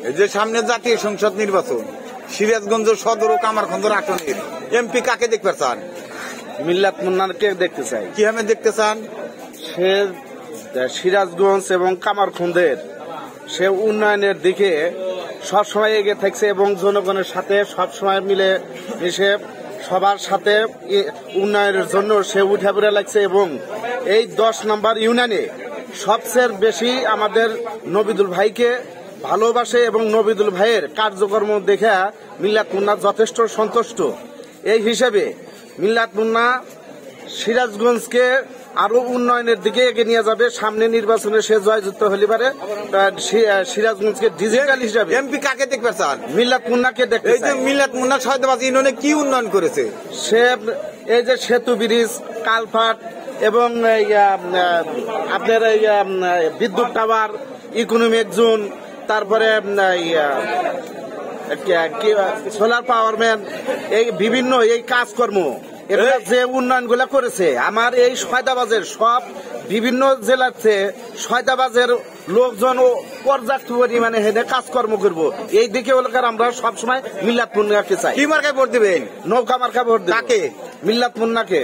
এই যে সামনে জাতীয় সংসদ নির্বাচন, সিরাজগঞ্জ সদর ও কামারখন্দ আসনের এমপি কাকে দেখতে চান? মিল্লাত মুন্নাকে দেখতে চাই। কিভাবে দেখতে চান? সে সিরাজগঞ্জ এবং কামারখন্দের সে উন্নয়নের দিকে সবসময় এগিয়ে থাকছে এবং জনগণের সাথে সবসময় মিলে মিশে সবার সাথে উন্নয়নের জন্য সে উঠে পড়ে লাগছে এবং এই 10 নম্বর ইউনিয়নে সবচেয়ে বেশি আমাদের নবিদুল ভাইকে ভালোবাসে এবং নবিদুল ভাইয়ের কার্যকর্ম দেখে মিল্লাত মুন্না যথেষ্ট সন্তুষ্ট। এই হিসেবে মিল্লাত মুন্না সিরাজগঞ্জকে আরো উন্নয়নের দিকে এগিয়ে নিয়ে যাবে। সামনে নির্বাচনে সে জয়যুক্ত হলে পারে সিরাজগঞ্জকে ডিজিটাল হিসাবে। এমপি কাকে দেখতে চান? মিল্লাত মুন্নাকে দেখতে এই যে চাই। মিল্লাত মুন্না সয়দাবাদ ইউনিয়নে কি উন্নয়ন করেছে? সে এই যে সেতু ব্রিজ, কালভার্ট এবং আপনার বিদ্যুৎ টাওয়ার, ইকোনমিক জোন, তারপরে সোলার পাওয়ারম্যান, এই বিভিন্ন এই কাজকর্ম এগুলা যে উন্নয়নগুলা করেছে আমার এই সয়দাবাজের সব বিভিন্ন জেলাতে সয়দাবাজের লোকজন পর্যাপ্ত পরিমাণে হেঁটে কাজকর্ম করবো। এই দিকে আমরা সবসময় মিল্লাত মুন্নাকে চাই। কি মার্কায় ভোট দিবেন? নৌকা মার্কা ভোট দেব। কাকে? মিল্লাত মুন্নাকে।